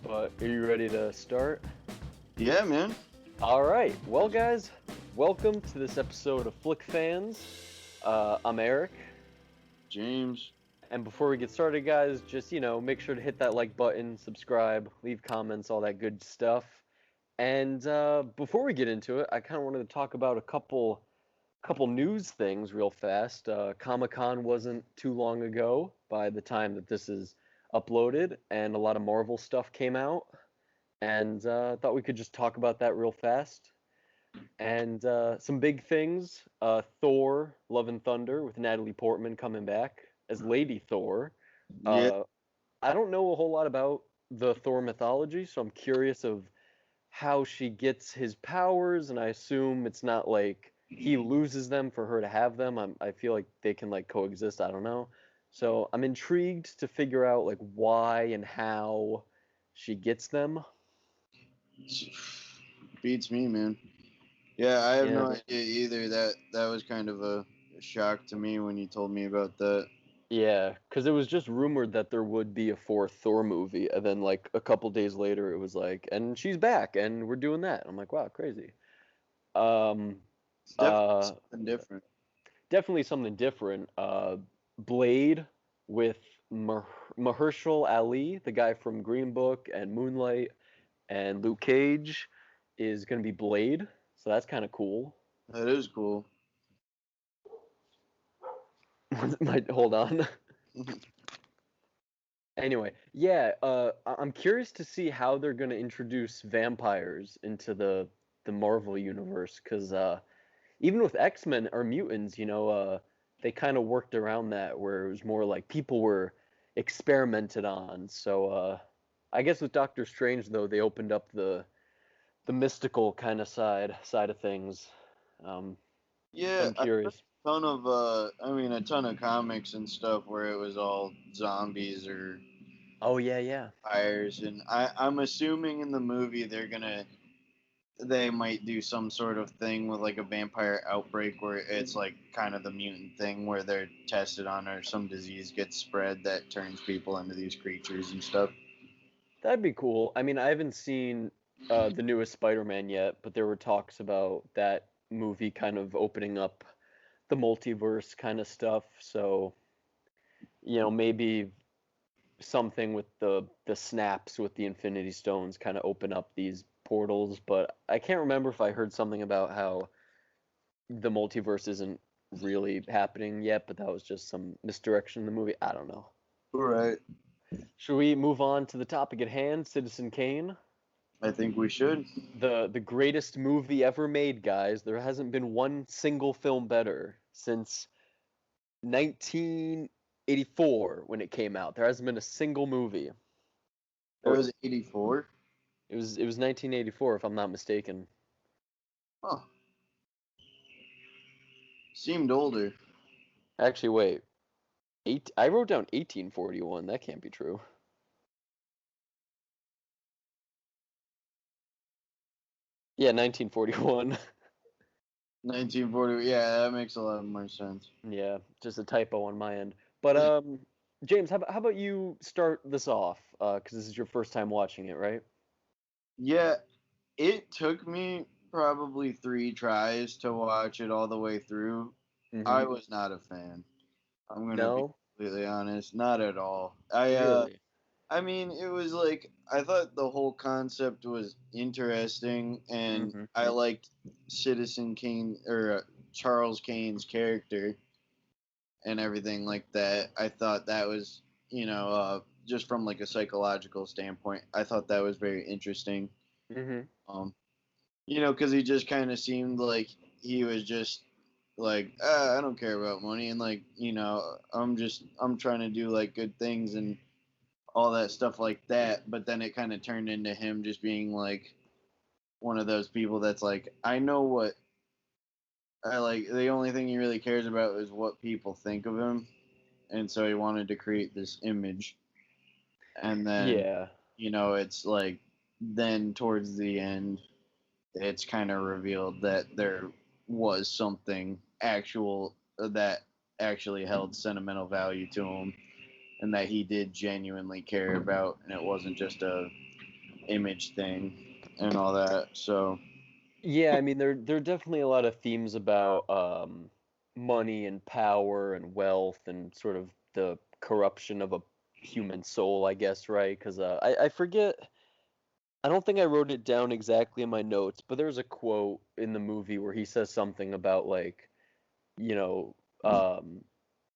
but are you ready to start? Yeah, man. All right. Well, guys, welcome to this episode of Flick Fans. I'm Eric. James. And before we get started, guys, just, make sure to hit that like button, subscribe, leave comments, all that good stuff. And before we get into it, I kind of wanted to talk about a couple news things real fast. Comic-Con wasn't too long ago by the time that this is uploaded, and a lot of Marvel stuff came out. And thought we could just talk about that real fast. And some big things. Thor, Love and Thunder, with Natalie Portman coming back as Lady Thor. Yeah. I don't know a whole lot about the Thor mythology, so I'm curious of how she gets his powers, and I assume it's not like he loses them for her to have them. I feel like they can like coexist. I don't know. So I'm intrigued to figure out like why and how she gets them. Beats me, man. Yeah, I have Yeah. no idea either. That was kind of a shock to me when you told me about that. Yeah, because it was just rumored that there would be a fourth Thor movie, and then like a couple days later, it was like, and she's back, and we're doing that. I'm like, wow, crazy. Um, It's definitely uh, something different. Definitely something different. Blade with Mahershala Ali, the guy from Green Book and Moonlight, and Luke Cage is gonna be Blade, so that's kind of cool. That is cool. Might hold on. Anyway, yeah, I'm curious to see how they're going to introduce vampires into the Marvel universe, because even with X-Men or mutants, they kind of worked around that where it was more like people were experimented on. So I guess with Doctor Strange, though, they opened up the mystical kind of side of things. So Yeah, I'm I read curious. a ton of comics and stuff where it was all zombies or Oh yeah, yeah. fires, and I'm assuming in the movie they might do some sort of thing with like a vampire outbreak where it's like kind of the mutant thing where they're tested on or some disease gets spread that turns people into these creatures and stuff. That'd be cool. I mean, I haven't seen the newest Spider-Man yet, but there were talks about that movie kind of opening up the multiverse kind of stuff. So, maybe something with the snaps with the Infinity Stones kind of open up these portals. But I can't remember if I heard something about how the multiverse isn't really happening yet, but that was just some misdirection in the movie. I don't know. Right. Should we move on to the topic at hand, Citizen Kane? I think we should. The greatest movie ever made, guys. There hasn't been one single film better since 1984 when it came out. There hasn't been a single movie. It Or was 84. it was 1984 if I'm not mistaken. Oh, seemed older. Actually, wait. I wrote down 1841. That can't be true. Yeah, 1941. 1940. Yeah, that makes a lot more sense. Yeah, just a typo on my end. But James, how about you start this off? Because this is your first time watching it, right? Yeah, it took me probably 3 tries to watch it all the way through. I Mm-hmm. was not a fan. I'm gonna be No, completely honest, not at all. really. I mean, it was like I thought the whole concept was interesting, and Mm-hmm. I liked Citizen Kane or Charles Kane's character and everything like that. I thought that was, just from like a psychological standpoint, I thought that was very interesting. Mm-hmm. Um, because he just kind of seemed like he was just like, I don't care about money, and like, I'm trying to do like good things and all that stuff like that. But then it kind of turned into him just being like one of those people that's like, I know what I like. The only thing he really cares about is what people think of him, and so he wanted to create this image. And then, Yeah. it's like then towards the end, it's kind of revealed that there was something actual that actually held sentimental value to him and that he did genuinely care about, and it wasn't just a image thing and all that. So Yeah, I mean there are definitely a lot of themes about money and power and wealth and sort of the corruption of a human soul, I guess, right? Because I forget, I don't think I wrote it down exactly in my notes, but there's a quote in the movie where he says something about like, you know,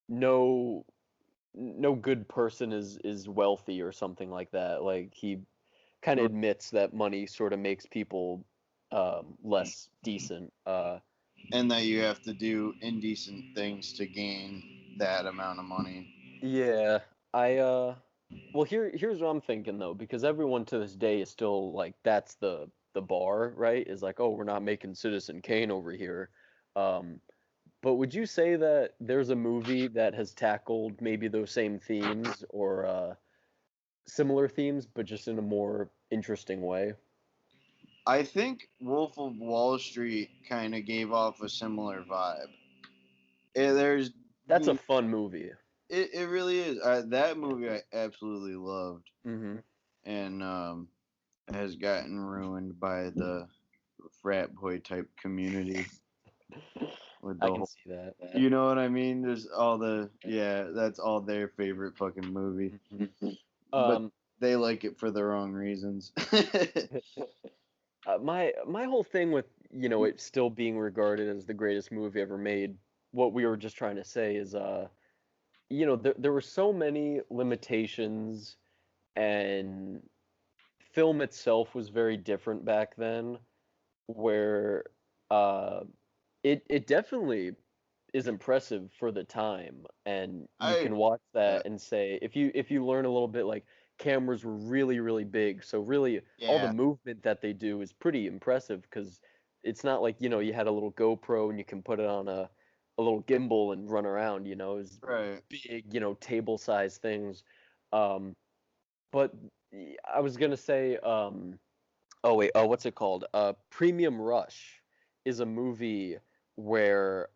no no good person is wealthy or something like that. Like he kind of admits that money sort of makes people less decent. and that you have to do indecent things to gain that amount of money. Yeah, I well here's what I'm thinking though, because everyone to this day is still like that's the bar, right? Is like, oh, we're not making Citizen Kane over here. Um, but would you say that there's a movie that has tackled maybe those same themes or similar themes, but just in a more interesting way? I think Wolf of Wall Street kind of gave off a similar vibe. There's, That's a you fun movie. it really is. That movie I absolutely loved, Hmm. and has gotten ruined by the frat boy type community with the I can whole. see that. You know what I mean? There's all that's all their favorite fucking movie, Hmm. but Um, they like it for the wrong reasons. my whole thing with, it still being regarded as the greatest movie ever made, what we were just trying to say is there were so many limitations, and film itself was very different back then, where uh it definitely is impressive for the time, and I you agree can watch with that. that and say, if you learn a little bit, like cameras were really really big, so really all the Yeah, movement that they do is pretty impressive, because it's not like you had a little GoPro and you can put it on a little gimbal and run around. It's right. big, table size things. um but I was gonna say, oh wait, oh, what's it called? Premium Rush is a movie where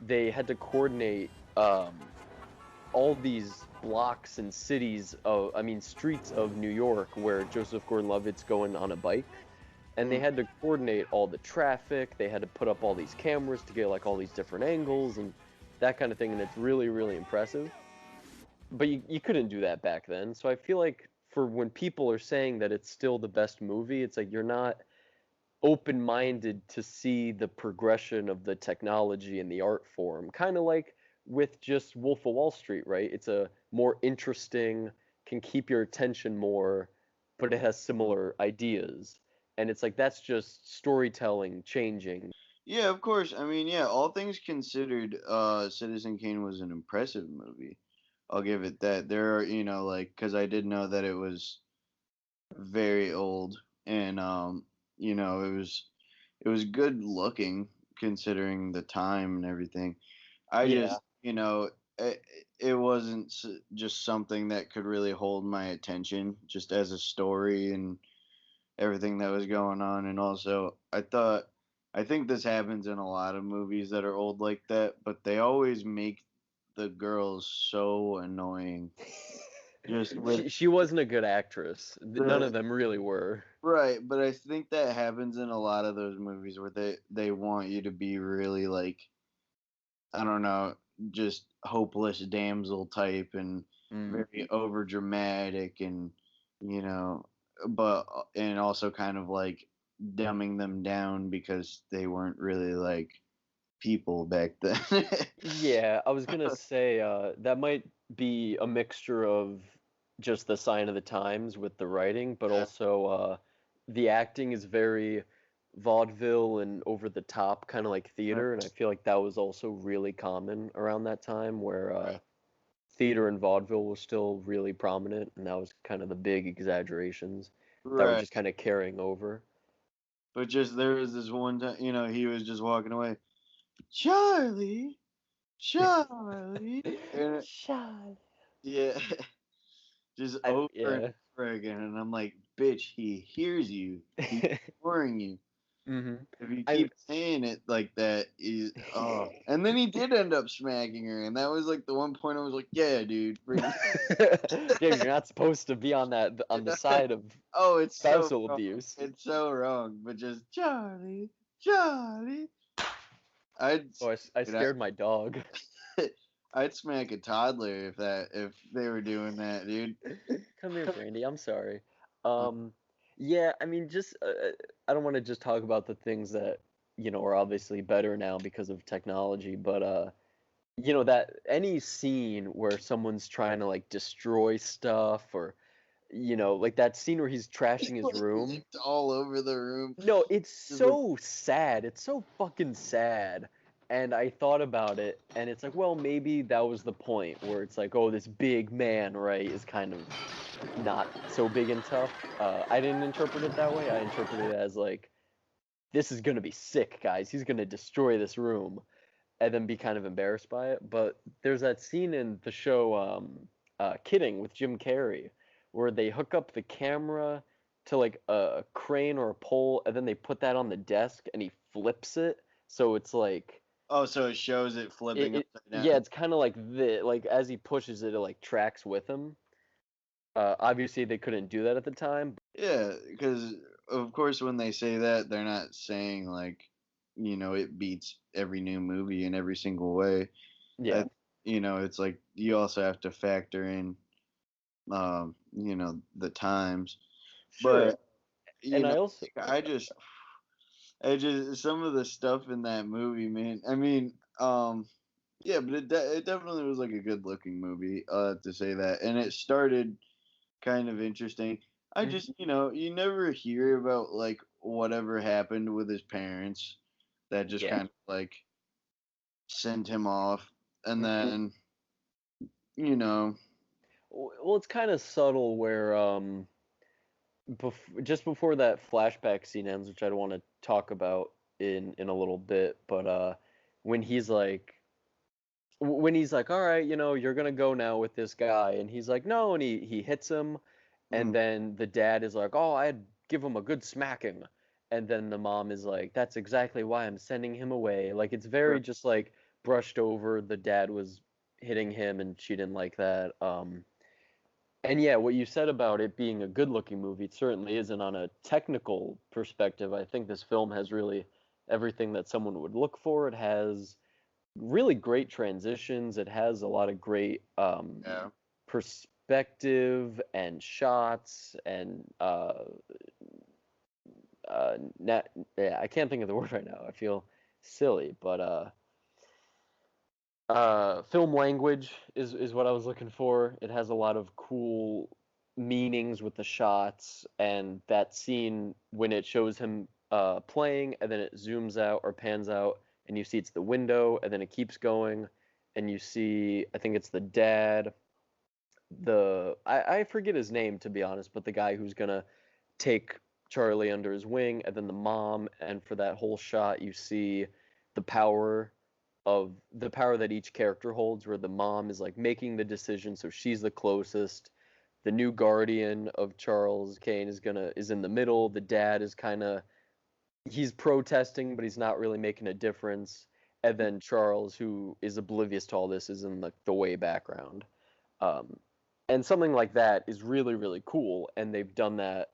they had to coordinate all these blocks and cities of, I mean, streets of New York where Joseph Gordon-Levitt's going on a bike, and they Mm. had to coordinate all the traffic. They had to put up all these cameras to get like all these different angles and that kind of thing, and it's really really impressive. But you couldn't do that back then. So I feel like for when people are saying that it's still the best movie, it's like you're not open-minded to see the progression of the technology and the art form. Kind of like with just Wolf of Wall Street, right? It's a more interesting, can keep your attention more, but it has similar ideas. And it's like that's just storytelling changing. Yeah, of course. I mean, yeah, all things considered, Citizen Kane was an impressive movie. I'll give it that. There are, like, because I did know that it was very old, and it was good looking considering the time and everything. I Yeah. just, it wasn't just something that could really hold my attention, just as a story and everything that was going on. And also, I think this happens in a lot of movies that are old like that, but they always make the girls so annoying. Just with She wasn't a good actress. None the of them really were. right, but I think that happens in a lot of those movies where they want you to be really like, I don't know, just hopeless damsel type and Mm. very over dramatic and you know but and also kind of like dumbing them down because they weren't really like people back then. Yeah, I was gonna say that might be a mixture of just the sign of the times with the writing, but Yeah, also the acting is very vaudeville and over the top, kind of like right, theater, and I feel like that was also really common around that time, where right. theater and vaudeville was still really prominent, and that was kind of the big exaggerations that were Right. just kind of carrying over. But just there was this one time, he was just walking away, Charlie, Charlie, and Shut. yeah, just over and Yeah. over again, and I'm like, bitch, he hears you. He's ignoring you. Mm-hmm. If you I keep saying it like that, is oh, and then he did end up smacking her, and that was like the one point I was like, yeah, dude, bring. James, you're not supposed to be on the side of Oh, it's so spousal wrong. abuse. It's so wrong. But just Charlie, Charlie. I'd, Oh, I dude, scared my dog. I'd smack a toddler if they were doing that, dude. Come here, Brandy. I'm sorry. Um, yeah, I mean, just I don't want to just talk about the things that, are obviously better now because of technology, but that any scene where someone's trying to like destroy stuff or, like that scene where he's trashing his Like room. licked all over the room. No, it's Just like, so sad. It's so fucking sad. And I thought about it, and it's like, well, maybe that was the point where it's like, oh, this big man, right, is kind of not so big and tough. I didn't interpret it that way. I interpreted it as like, this is gonna be sick, guys. He's gonna destroy this room, and then be kind of embarrassed by it. But there's that scene in the show, Kidding with Jim Carrey, where they hook up the camera to like a crane or a pole, and then they put that on the desk, and he flips it, so it's like oh, so it shows it flipping upside yeah, down. it's kind of like like as he pushes it, it like tracks with him. Obviously, they couldn't do that at the time. Yeah, because of course when they say that, they're not saying like, it beats every new movie in every single way. Yeah, I, it's like you also have to factor in, the times. sure. But you And know, I also, I just some of the stuff in that movie, man. I mean, yeah, but it definitely was like a good looking movie. To say that, and it started kind of interesting. I Mhm. just, you never hear about like whatever happened with his parents that just Yeah. kind of like sent him off, and Mhm. then you know, Well, it's kind of subtle where just before that flashback scene ends, which I don't want to talk about in a little bit, but when he's like when he's like, all right, you're gonna go now with this guy, and he's like, no, and he hits him, and mm, then the dad is like, oh, I'd give him a good smacking, and then the mom is like, that's exactly why I'm sending him away. Like it's very just like brushed over. The dad was hitting him, and she didn't like that. And yeah, what you said about it being a good-looking movie, it certainly isn't on a technical perspective. I think this film has really everything that someone would look for. It has really great transitions. It has a lot of great yeah, perspective and shots and yeah, I can't think of the word right now. I feel silly, but film language is what I was looking for. It has a lot of cool meanings with the shots and that scene when it shows him playing and then it zooms out or pans out and you see it's the window and then it keeps going and you see I think it's the dad I forget his name to be honest, but the guy who's gonna take Charlie under his wing, and then the mom, and for that whole shot you see the power that each character holds, where the mom is like making the decision, so she's the closest. The new guardian of Charles Kane is in the middle. The dad is kind of he's protesting, but he's not really making a difference. And then Charles, who is oblivious to all this, is in the way background. Um, and something like that is really, really cool. And they've done that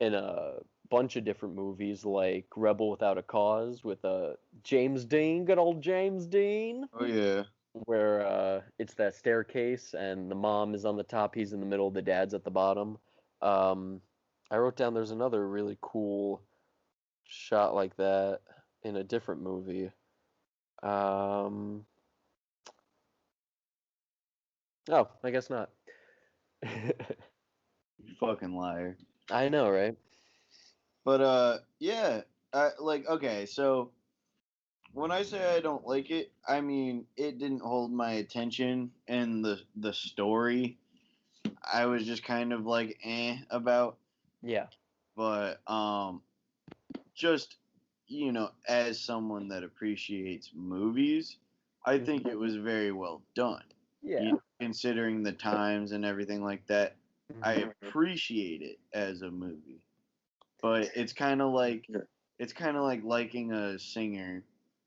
in a bunch of different movies, like Rebel Without a Cause with James Dean, good old James Dean, oh yeah, where it's that staircase and the mom is on the top, he's in the middle, the dad's at the bottom. Um, I wrote down there's another really cool shot like that in a different movie. Um, oh, I guess not. you fucking liar. I know, right? But yeah, like okay, so when I say I don't like it, I mean it didn't hold my attention, and the story I was just kind of like about. Yeah. But just as someone that appreciates movies, I think Mhm. it was very well done. Yeah. Considering the times and everything like that, I Mhm. appreciate it as a movie. But it's kind of like Sure. it's kind of like liking a singer,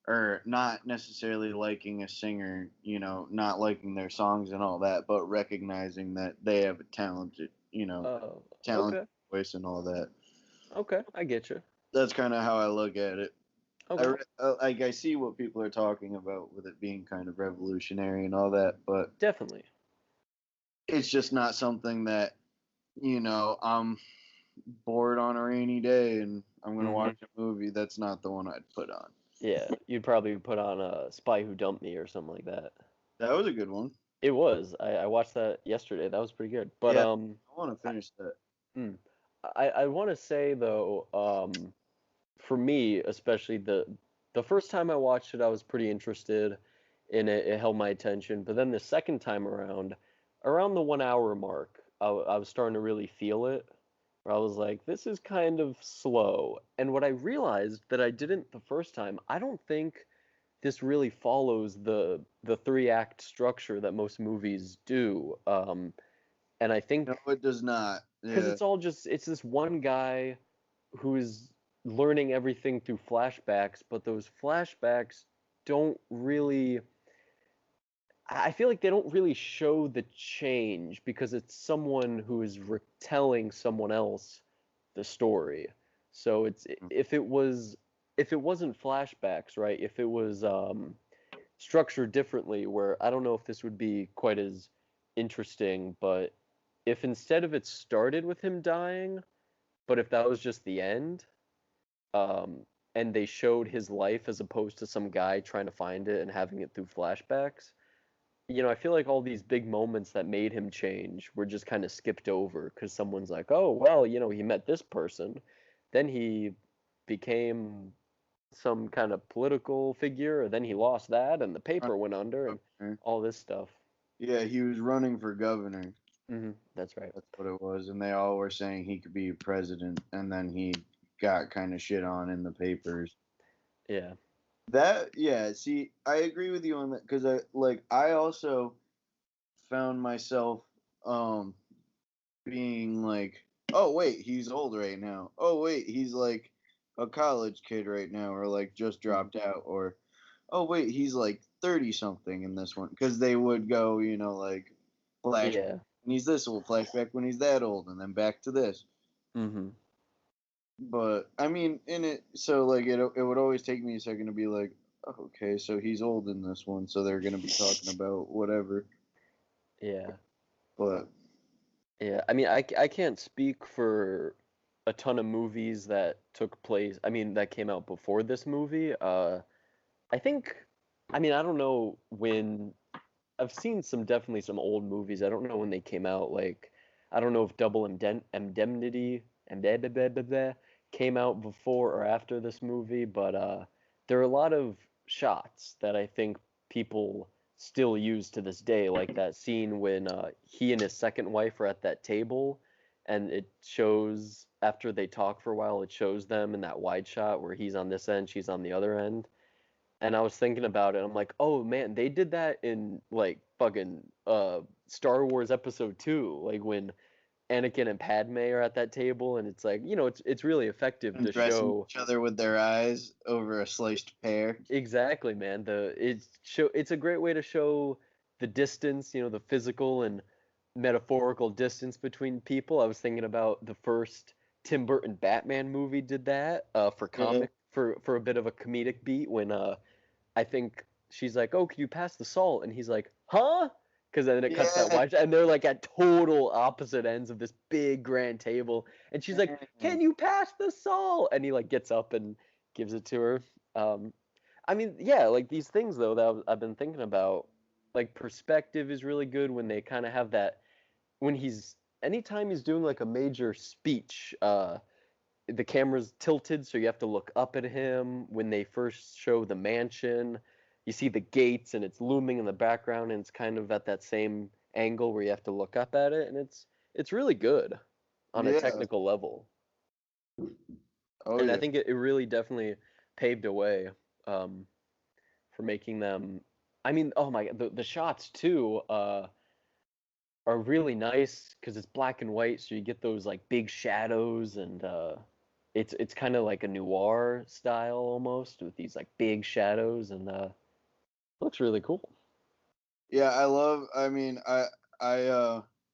or not necessarily liking a singer, not liking their songs and all that, but recognizing that they have a talented Okay, voice and all that. okay, I get you. That's kind of how I look at it. Okay, Like, I see what people are talking about with it being kind of revolutionary and all that, but definitely. it's just not something that, I'm bored on a rainy day and I'm gonna Hmm. watch a movie. That's not the one I'd put on. Yeah, you'd probably put on a Spy Who Dumped Me or something like that. That was a good one. It was. I watched that yesterday. That was pretty good. But Yeah, I want to I, finish that. mm, I want to say though, for me especially the first time I watched it, I was pretty interested in it. It held my attention. But then the second time around the 1 hour mark, I was starting to really feel it. Where I was like, this is kind of slow. And what I realized that I didn't the first time, I don't think this really follows the three act structure that most movies do. And I No, think it does not. because Yeah. it's this one guy who is learning everything through flashbacks, but those flashbacks don't really. I feel like they don't really show the change because it's someone who is retelling someone else the story. So it's if it wasn't flashbacks, right? If it was structured differently, where I don't know if this would be quite as interesting, but if instead of it started with him dying, but if that was just the end, and they showed his life as opposed to some guy trying to find it and having it through flashbacks, I feel like all these big moments that made him change were just kind of skipped over because someone's like, oh, well, he met this person, then he became some kind of political figure, or then he lost that, and the Running paper went under, for and governor. all this stuff. Yeah, he was running for governor. That's right. That's what it was, and they all were saying he could be president, and then he got kind of shit on in the papers. Yeah. Yeah. See, I agree with you on that because I also found myself um being like, oh wait, he's old right now. Oh wait, he's like a college kid right now, or like just Hmm. dropped out, or oh wait, he's like 30 something in this one, because they would go, like flash Yeah. when he's this old, flashback when he's that old, and then back to this. Hmm. But I mean, in it, so like it would always take me a second to be like, oh, okay, so he's old in this one, so they're gonna be talking about whatever. Yeah. But Yeah. I mean, I can't speak for a ton of movies that took place, I mean, that came out before this movie. I think, I mean, I don't know when. I've seen definitely some old movies. I don't know when they came out. Like, I don't know if Indemnity and blah, blah, blah, blah, blah, came out before or after this movie, but there are a lot of shots that I think people still use to this day, like that scene when he and his second wife are at that table, and it shows after they talk for a while, it shows them in that wide shot where he's on this end, she's on the other end. And I was thinking about it. I'm like, oh man, they did that in like fucking Star Wars Episode 2, like when Anakin and Padme are at that table, and it's like, it's really effective to undressing show each other with their eyes over a sliced pear. exactly, man. It's a great way to show the distance, the physical and metaphorical distance between people. I was thinking about the first Tim Burton Batman movie did that Yeah. for a bit of a comedic beat when I think she's like, "Oh, can you pass the salt?" And he's like, "Huh?" Because then it cuts that Yeah. wide, and they're like at total opposite ends of this big grand table. And she's like, "Can you pass the salt?" And he like gets up and gives it to her. Um, I mean, yeah, like these things though that I've been thinking about, like perspective is really good when they kind of have that when he's anytime he's doing like a major speech. The camera's tilted, so you have to look up at him. When they first show the mansion, you see the gates, and it's looming in the background, and it's kind of at that same angle where you have to look up at it, and it's really good on a Yeah. technical level. Oh And I yeah. think it really definitely paved a way um, for making them. I mean, oh my, the shots too are really nice because it's black and white, so you get those like big shadows and it's kind of like a noir style almost with these like big shadows and looks really cool. Yeah, I love. I mean,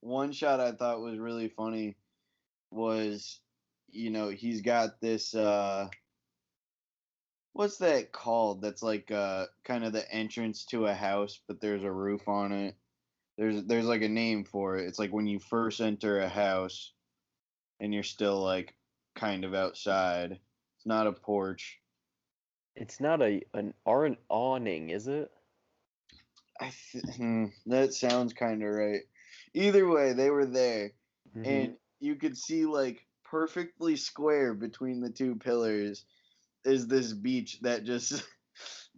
one shot I thought was really funny was, he's got this. What's that called? That's like kind of the entrance to a house, but there's a roof on it. There's like a name for it. It's like when you first enter a house and you're still like kind of outside. It's not a porch. It's not an awning, is it? That sounds kind of right. Either way, they were there, Mm-hmm. and you could see like perfectly square between the two pillars is this beach that just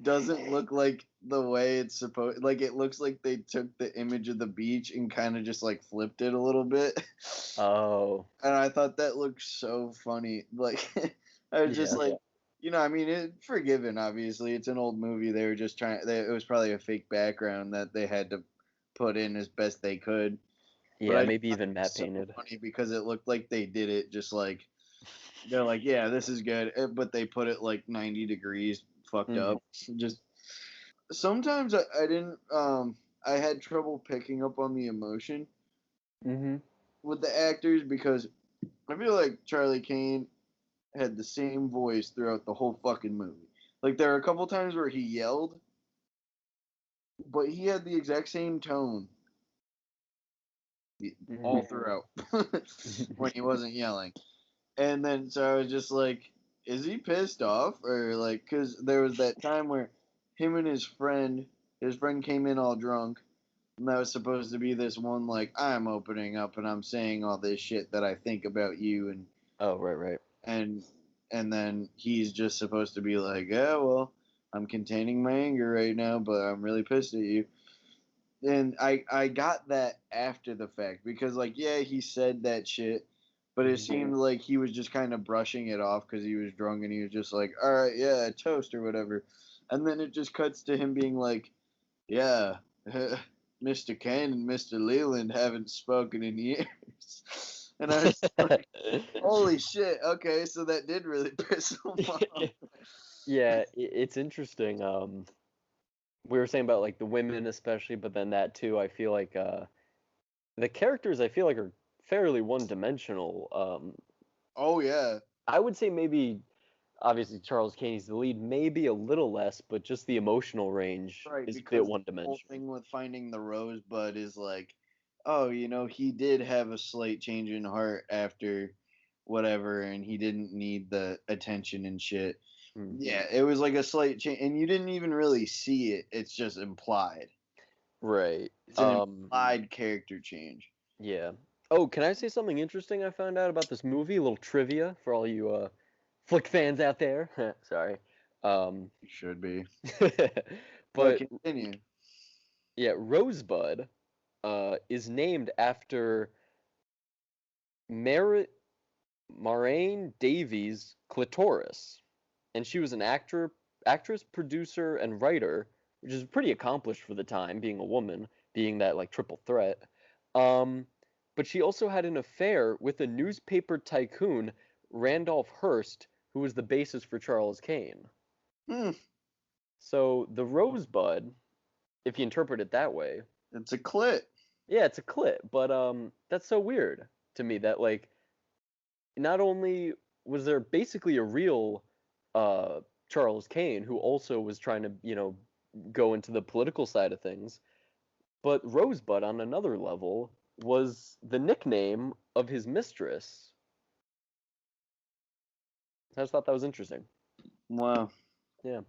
doesn't look like the way it's supposed. Like it looks like they took the image of the beach and kind of just like flipped it a little bit. Oh, And I thought that looked so funny. Like I was just yeah. like, I mean, forgiven. Obviously, it's an old movie. They were just trying. It was probably a fake background that they had to put in as best they could. But Yeah, I maybe thought it even was matte so painted. funny because it looked like they did it just like they're like, yeah, this is good, but they put it like 90 degrees fucked Mm-hmm. up. Just sometimes I didn't. I had trouble picking up on the emotion Mm-hmm. with the actors because I feel like Charlie Kane had the same voice throughout the whole fucking movie. Like there are a couple times where he yelled, but he had the exact same tone all Mm-hmm. throughout when he wasn't yelling. And then so I was just like, is he pissed off or like cuz there was that time where him and his friend came in all drunk and that was supposed to be this one like I'm opening up and I'm saying all this shit that I think about you Oh, right, right. and and then he's just supposed to be like, yeah, well, I'm containing my anger right now, but I'm really pissed at you. And I got that after the fact because like yeah, he said that shit, but it Mm-hmm. seemed like he was just kind of brushing it off because he was drunk and he was just like, all right, yeah, toast or whatever, and then it just cuts to him being like, yeah, Mr. Kane and Mr. Leland haven't spoken in years, and I was like, holy shit, okay, so that did really piss him off. Yeah, it's interesting. We were saying about like the women especially, but then that too, I feel like the characters I feel like are fairly one-dimensional. Oh yeah. I would say maybe obviously Charles Kaney's the lead, maybe a little less, but just the emotional range Right, is a bit because the whole one-dimensional. thing with finding the rosebud is like, oh, he did have a slight change in heart after whatever, and he didn't need the attention and shit. Hmm. Yeah, it was like a slight change, and you didn't even really see it. It's just implied. Right. It's an implied character change. Yeah. Oh, can I say something interesting I found out about this movie? A little trivia for all you flick fans out there. Sorry. Um, It should be. But but continue. yeah, Rosebud is named after Mar Moraine Davies Clitoris, and she was an actress, producer, and writer, which is pretty accomplished for the time, being a woman, being that like triple threat. Um, but she also had an affair with a newspaper tycoon, Randolph Hearst, who was the basis for Charles Kane. Hmm, So the Rosebud, if you interpret it that way, it's a clit. yeah, it's a clit, but that's so weird to me that like not only was there basically a real uh, Charles Kane who also was trying to, go into the political side of things, but Rosebud on another level was the nickname of his mistress. I just thought that was interesting. Wow. Yeah.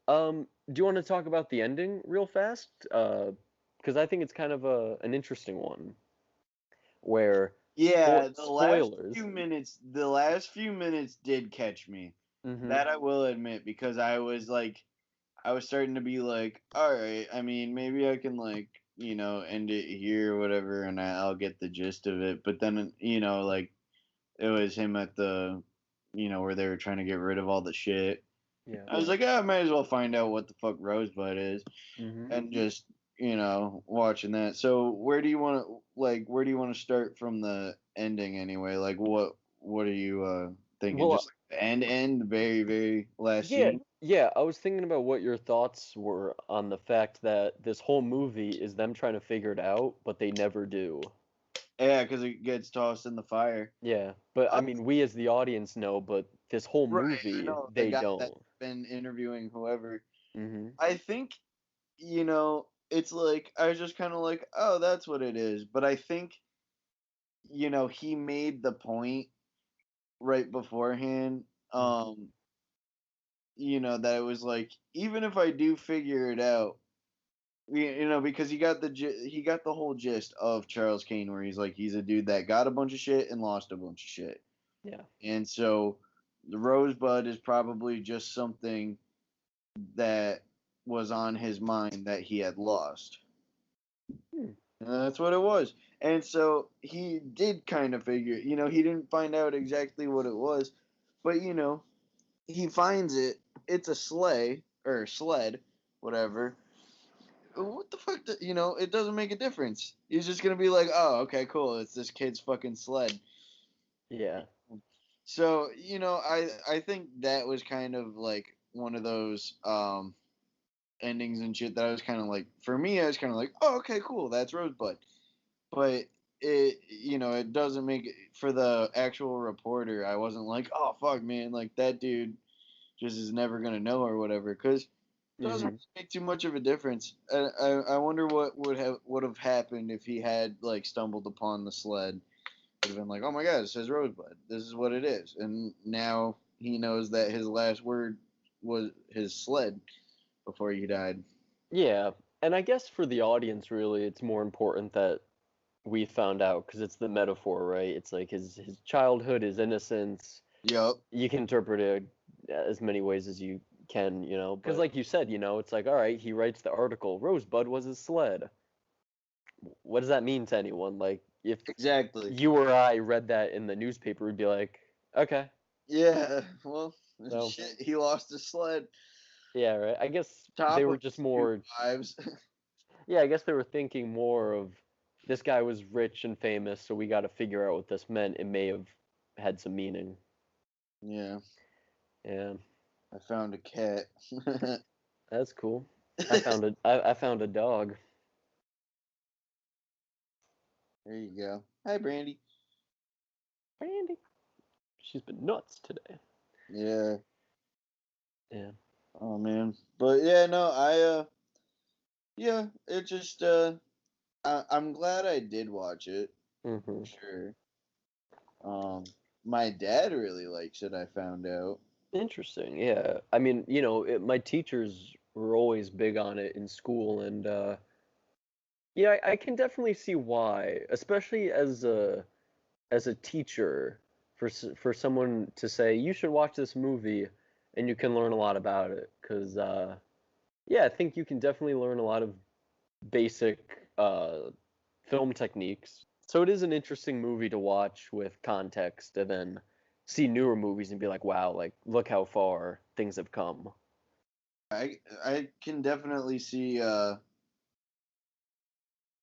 Do you want to talk about the ending real fast? Because I think it's kind of an interesting one where Yeah, spoilers. the last few minutes did catch me. Mm-hmm. That I will admit because I was starting to be like, all right, I mean, maybe I can like, end it here or whatever and I'll get the gist of it. But then, like it was him at the, where they were trying to get rid of all the shit. Yeah. I was like, I might as well find out what the fuck Rosebud is Mm-hmm. and just watching that. So where do you want to start from the ending anyway? Like what are you thinking Well, just like the end, very, very last yeah, scene. yeah, I was thinking about what your thoughts were on the fact that this whole movie is them trying to figure it out, but they never do. Yeah, because it gets tossed in the fire. Yeah, but I Uh, mean, we as the audience know, but this whole right, I movie, know the they guy that's don't. been interviewing whoever. Hmm. I think, it's like I was just kind of like, oh, that's what it is. But I think, he made the point right beforehand. That it was like, even if I do figure it out, because he got the whole gist of Charles Kane, where he's like, he's a dude that got a bunch of shit and lost a bunch of shit, Yeah. and so the Rosebud is probably just something that was on his mind that he had lost. Hmm. And that's what it was. And so he did kind of figure, he didn't find out exactly what it was, but he finds it. It's a sleigh or sled, whatever. What the fuck? It doesn't make a difference. He's just gonna be like, oh, okay, cool. It's this kid's fucking sled. Yeah. So I think that was kind of like one of those endings and shit that I was kind of like, for me, I was kind of like, oh, okay, cool, that's Rosebud. But it doesn't make it for the actual reporter. I wasn't like, oh fuck, man, like that dude just is never gonna know or whatever, because it doesn't Hmm. really make too much of a difference. I wonder what would have happened if he had like stumbled upon the sled. Would have been like, oh my god, it says Rosebud. This is what it is, and now he knows that his last word was his sled before he died. Yeah, and I guess for the audience, really, it's more important that we found out because it's the metaphor, right? It's like his childhood, his innocence. Yup. You can interpret it as many ways as you can, because like you said, it's like, all right, he writes the article, Rosebud was his sled. What does that mean to anyone? Like, if Exactly. you or I read that in the newspaper, we'd be like, okay. Yeah. Well, So, shit. He lost his sled. yeah, right. I guess they Top were of just his two more, wives. yeah, I guess they were thinking more of this guy was rich and famous, so we got to figure out what this meant. It may have had some meaning. Yeah. Yeah, I found a cat. that's cool. I found a dog. There you go. Hi, Brandy. Brandy. She's been nuts today. Yeah. Yeah. Oh man. But yeah, no, yeah, it just I'm glad I did watch it for Hmm. sure. Um, my dad really likes it. I found out. Interesting. Yeah. I mean, my teachers were always big on it in school, and yeah, I can definitely see why, especially as a teacher, for someone to say you should watch this movie, and you can learn a lot about it, because yeah, I think you can definitely learn a lot of basic film techniques. So it is an interesting movie to watch with context, and then see newer movies and be like, wow, like look how far things have come. I can definitely see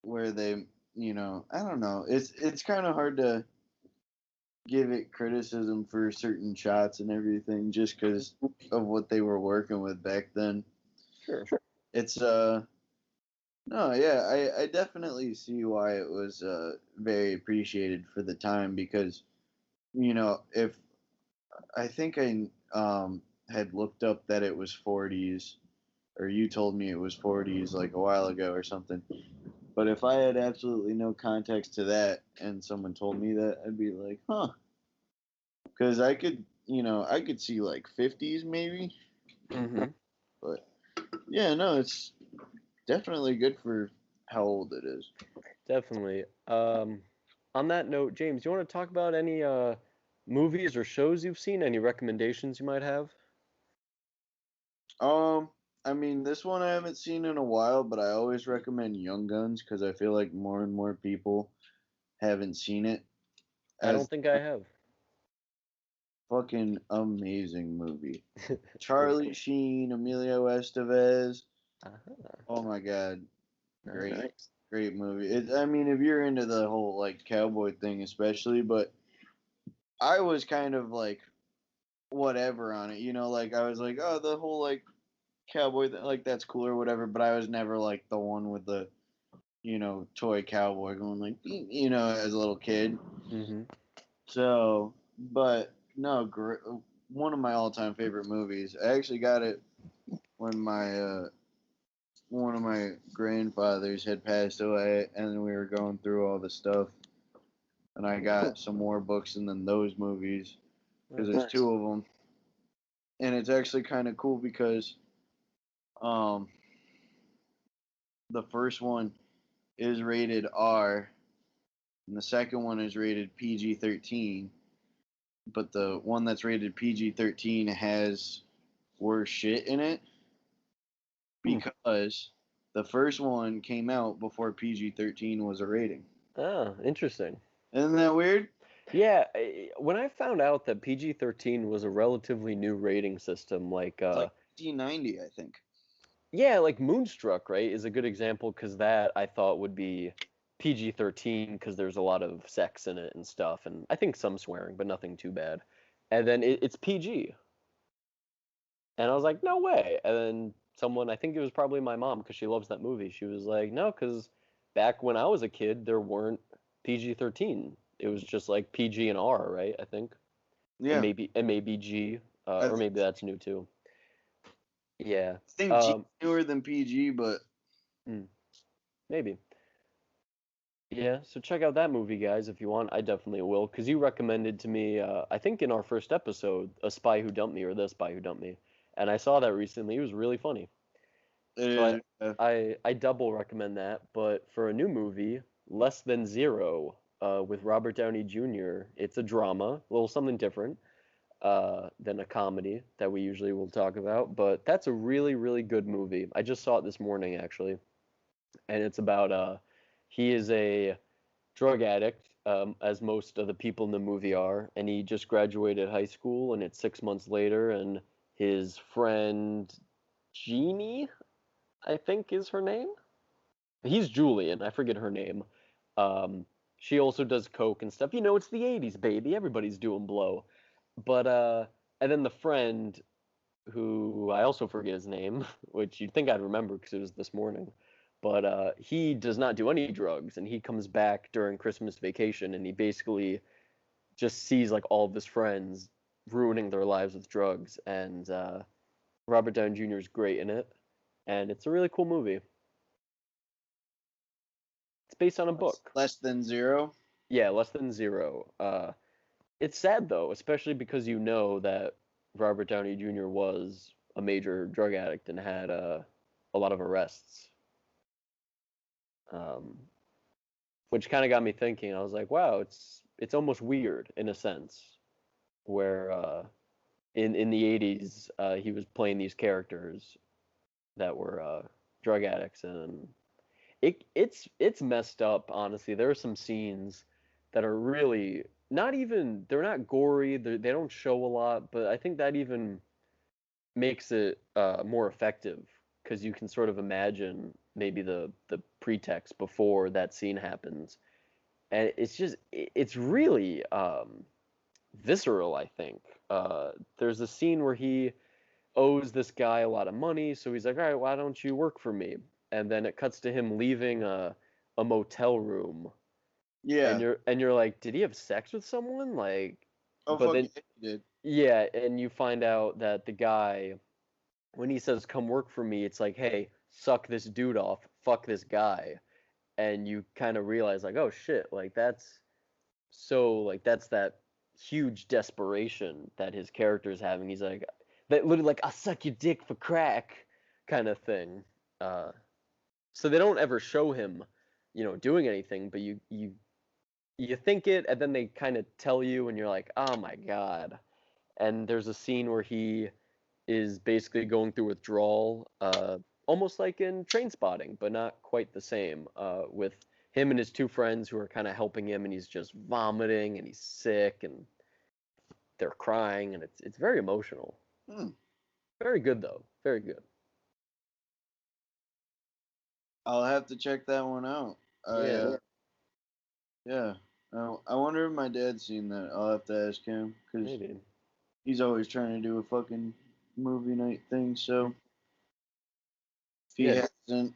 where they, I don't know. It's kind of hard to give it criticism for certain shots and everything just because of what they were working with back then. Sure. It's no, yeah, I definitely see why it was very appreciated for the time because if I think I had looked up that it was 40s or you told me it was 40s like a while ago or something. But if I had absolutely no context to that and someone told me that, I'd be like, huh. Because I could see like 50s maybe. Hmm. But yeah, no, it's definitely good for how old it is. Definitely. On that note, James, you want to talk about any movies or shows you've seen? Any recommendations you might have? Um, I mean, this one I haven't seen in a while, but I always recommend Young Guns because I feel like more and more people haven't seen it I as don't think I have. fucking amazing movie. Very Charlie cool. Sheen, Emilio Estevez. Uh-huh. Oh my god, great, Nice. great movie. I mean, if you're into the whole like cowboy thing, especially, but I was kind of like whatever on it. You know, like I was like, oh, the whole like cowboy, like that's cool or whatever. But I was never like the one with the toy cowboy going like, as a little kid. Mm-hmm. So, but no, one of my all-time favorite movies. I actually got it when my one of my grandfathers had passed away, and we were going through all the stuff, and I got some more books and then those movies because Nice. there's two of them, and it's actually kind of cool because um the first one is rated R, and the second one is rated PG-13. But the one that's rated PG-13 has worse shit in it because the first one came out before PG-13 was a rating. Ah, interesting. Isn't that weird? Yeah, when I found out that PG-13 was a relatively new rating system, like It's like 1990, I think. yeah, like Moonstruck, right, is a good example because that I thought would be PG-13 because there's a lot of sex in it and stuff, and I think some swearing, but nothing too bad. And then it's PG, and I was like, no way. And then someone, I think it was probably my mom because she loves that movie. She was like, no, because back when I was a kid, there weren't PG-13. It was just like PG and R, right? I think, Yeah, and maybe G, I or maybe that's new too. Yeah. think G Um, newer than PG, but hmm, maybe. Yeah, so check out that movie, guys, if you want. I definitely will, because you recommended to me, I think in our first episode, A Spy Who Dumped Me or The Spy Who Dumped Me, and I saw that recently. It was really funny. it So is. I double recommend that. But for a new movie, Less Than Zero, with Robert Downey Jr., it's a drama, a little something different than a comedy that we usually will talk about. But that's a really, really good movie. I just saw it this morning, actually, and it's about he is a drug addict, as most of the people in the movie are, and he just graduated high school, and it's 6 months later, and his friend Jeannie, I think is her name. He's Julian, I forget her name. Um, she also does coke and stuff. You know, it's the '80s, baby. Everybody's doing blow. But and then the friend who I also forget his name, which you'd think I'd remember because it was this morning. But he does not do any drugs, and he comes back during Christmas vacation, and he basically just sees like all of his friends ruining their lives with drugs. And Robert Downey Jr. is great in it, and it's a really cool movie. It's based on a book. Less than zero. Yeah, Less Than Zero. It's sad though, especially because you know that Robert Downey Jr. was a major drug addict and had a lot of arrests. Um, which kind of got me thinking. I was like, wow, it's almost weird in a sense, where in the '80s he was playing these characters that were drug addicts, and it's messed up. Honestly, there are some scenes that are really not even they're not gory. They don't show a lot, but I think that even makes it more effective because you can sort of imagine maybe the pretext before that scene happens, and it's really visceral. I think there's a scene where he owes this guy a lot of money, so he's like, all right, why don't you work for me? And then it cuts to him leaving a motel room, and Yeah. you're like, did he have sex with someone? Like, Oh but fuck then yeah, he did. yeah, and you find out that the guy, when he says come work for me, it's like, hey, suck this dude off, fuck this guy, and you kind of realize like, oh shit, like that's that huge desperation that his character is having. He's like, that literally like, I'll suck your dick for crack kind of thing. Uh, so they don't ever show him, doing anything, but you think it, and then they kind of tell you, and you're like, oh my god. And there's a scene where he is basically going through withdrawal, almost like in Train Spotting, but not quite the same. With him and his two friends who are kind of helping him, and he's just vomiting and he's sick and they're crying, and it's very emotional. Hmm. Very good though, very good. I'll have to check that one out. Yeah, Yeah. I wonder if my dad's seen that. I'll have to ask him because maybe. He's always trying to do a fucking movie night thing. So if he Yeah, hasn't,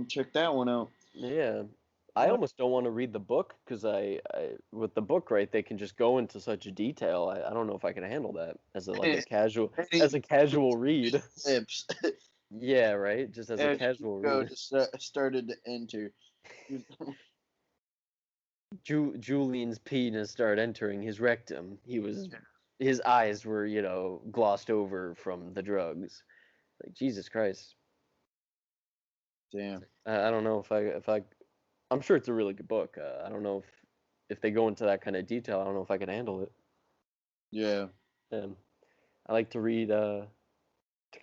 check that one out. yeah. I almost don't want to read the book because with the book, right, they can just go into such detail. I don't know if I can handle that as a like a casual Any read. lips Yeah, right, just as a as casual Hugo read. just started to enter. Julian's penis started entering his rectum. His eyes were, glossed over from the drugs. Like Jesus Christ. Damn. I don't know if I'm sure it's a really good book. I don't know if they go into that kind of detail. I don't know if I can handle it. Yeah. I like to read to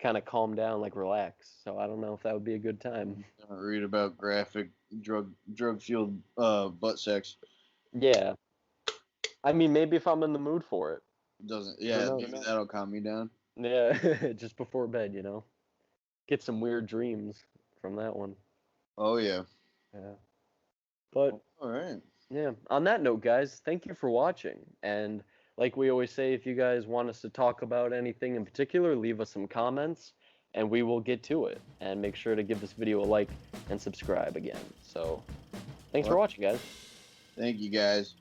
kind of calm down, like relax. So I don't know if that would be a good time. Read about graphic drug fueled butt sex. Yeah. I mean, maybe if I'm in the mood for it. Doesn't Who yeah, knows? maybe that'll calm me down. Yeah, just before bed. Get some weird dreams from that one. Oh yeah. Yeah. But All right. yeah, on that note, guys, thank you for watching. And like we always say, if you guys want us to talk about anything in particular, leave us some comments and we will get to it. And make sure to give this video a like and subscribe again. So, thanks for Well, watching, guys. thank you guys.